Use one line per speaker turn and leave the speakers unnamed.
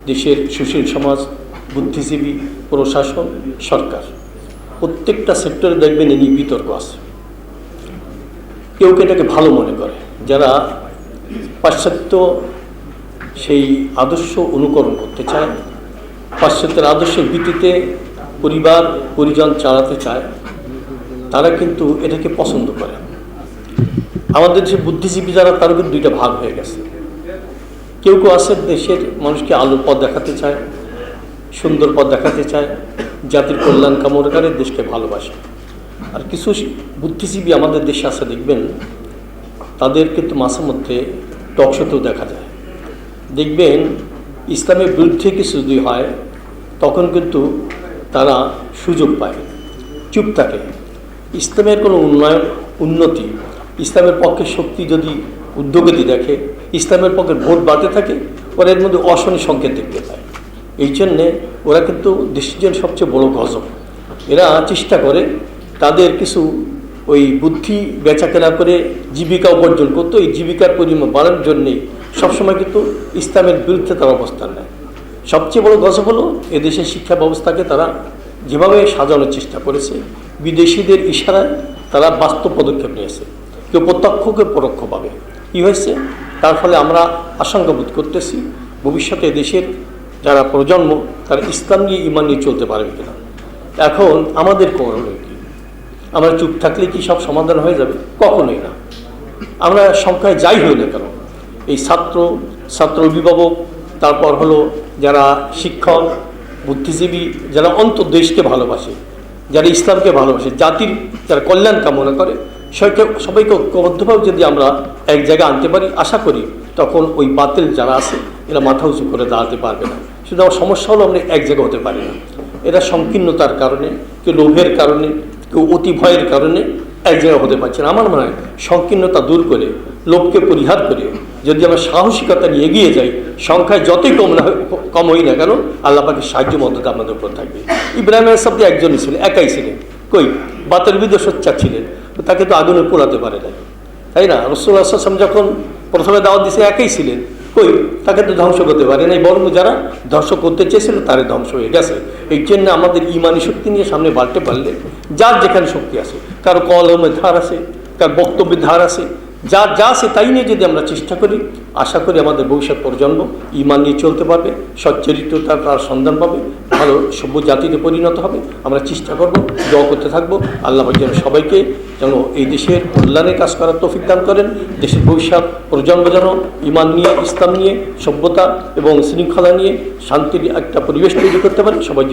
দেশের সুশীল সমাজ, বুদ্ধিজীবী, প্রশাসন, সরকার প্রত্যেকটা সেক্টরে দেখবেন এই নিয়ে বিতর্ক আছে। কেউ এটাকে ভালো মনে করে, যারা পাশ্চাত্য সেই আদর্শ অনুকরণ করতে চায়, পাশ্চাত্যের আদর্শের ভিত্তিতে পরিবার পরিজন চালাতে চায়, তারা কিন্তু এটাকে পছন্দ করে। আমাদের যে বুদ্ধিজীবী যারা, তারও কিন্তু দুইটা ভাগ হয়ে গেছে। কেউ কেউ আছে দেশের মানুষকে আলোর পথ দেখাতে চায়, সুন্দর পথ দেখাতে চায়, জাতির কল্যাণ কামনা করে, দেশকে ভালোবাসে। আর কিছু বুদ্ধিজীবী আমাদের দেশে আছে, দেখবেন তাদের কিন্তু মাঝে মধ্যে টকশোতেও দেখা যায়। দেখবেন ইসলামের বিরুদ্ধে কিছু যদি হয়, তখন কিন্তু তারা সুযোগ পায়, চুপ থাকে। ইসলামের কোনো উন্নতি, ইসলামের পক্ষে শক্তি যদি উদ্যোগতি দেখে, ইসলামের পক্ষে ভোট বাড়তে থাকে, ওরা এর মধ্যে অশনি সংকেত দেখতে পায়। এই জন্যে ওরা কিন্তু দেশের সবচেয়ে বড় গজব। এরা চেষ্টা করে তাদের কিছু ওই বুদ্ধি বেচাকেনা করে জীবিকা উপার্জন করতো, এই জীবিকার পরিমাণ বাড়ানোর জন্যেই সবসময় কিন্তু ইসলামের বিরুদ্ধে তারা অবস্থান নেয়। সবচেয়ে বড় গজব হলো এদেশের শিক্ষা ব্যবস্থাকে তারা যেভাবে সাজানোর চেষ্টা করেছে, বিদেশিদের ইশারায় তারা বাস্তব পদক্ষেপ নিয়েছে, কেউ প্রত্যক্ষ কেউ পরোক্ষভাবে। কী হয়েছে? তার ফলে আমরা আশঙ্কা বোধ করতেছি ভবিষ্যতে দেশের যারা প্রজন্ম, তারা ইসলাম নিয়ে ঈমান নিয়ে চলতে পারবে কিনা। এখন আমাদের করণীয় কি? আমরা চুপ থাকলে কি সব সমাধান হয়ে যাবে? কখনোই না। আমরা সংখ্যায় যাই হই না কেন, এই ছাত্র অভিভাবক, তারপর হলো যারা শিক্ষক, বুদ্ধিজীবী, যারা অন্তর দেশকে ভালোবাসে, যারা ইসলামকে ভালোবাসে, জাতির যারা কল্যাণ কামনা করে, সবাইকে ঐক্যবদ্ধভাবে যদি আমরা এক জায়গায় আনতে পারি, আশা করি তখন ওই বাতিল যারা আছে এরা মাথা উঁচু করে দাঁড়াতে পারবে না। শুধু আমার সমস্যা হলো আমরা এক জায়গায় হতে পারি না। এরা সংকীর্ণতার কারণে, কেউ লোভের কারণে, কেউ অতি ভয়ের কারণে এক জায়গায় হতে পারছে না। আমার মনে হয় সংকীর্ণতা দূর করে, লোভকে পরিহার করে যদি আমরা সাহসিকতা নিয়ে এগিয়ে যাই, সংখ্যায় যতই কম হই না কেন, আল্লাহ পাকের সাহায্য মদত আমাদের উপর থাকবে। ইব্রাহিম আলাইহিস সালাম একজনই ছিলেন, একাই ছিলেন, কই বাতের বিরুদ্ধে সোচ্চার ছিলেন, তাকে তো আগুনে পোড়াতে পারে না, তাই না? রাসূলুল্লাহ সাল্লাল্লাহু আলাইহি ওয়াসাল্লাম যখন প্রথমে দাওয়াত দিয়েছে, একাই ছিলেন, কই তাকে তো ধ্বংস করতে পারে নাই, বরং যারা ধ্বংস করতে চেয়েছিল তারে ধ্বংস হয়ে গেছে। এই জন্য আমাদের ইমানি শক্তি নিয়ে সামনে বাড়তে পারলে, যার যেখানে শক্তি আছে, কারো কলমের ধার আছে, কার বক্তব্যের ধার আছে, যা আছে তাই নিয়ে যদি আমরা চেষ্টা করি, আশা করি আমাদের ভবিষ্যৎ প্রজন্ম ঈমান নিয়ে চলতে পারবে, সচ্চরিত্রতা তার সন্ধান পাবে, ভালো সভ্য জাতিতে পরিণত হবে। আমরা চেষ্টা করব, দোয়া করতে থাকবো। আল্লাহ যেন সবাইকে যেন এই দেশের কল্যাণে কাজ করার তৌফিক দান করেন। দেশের ভবিষ্যৎ প্রজন্ম যেন ঈমান নিয়ে, ইসলাম নিয়ে, সভ্যতা এবং শৃঙ্খলা নিয়ে শান্তির একটা পরিবেশ তৈরি করতে পারে। সবাই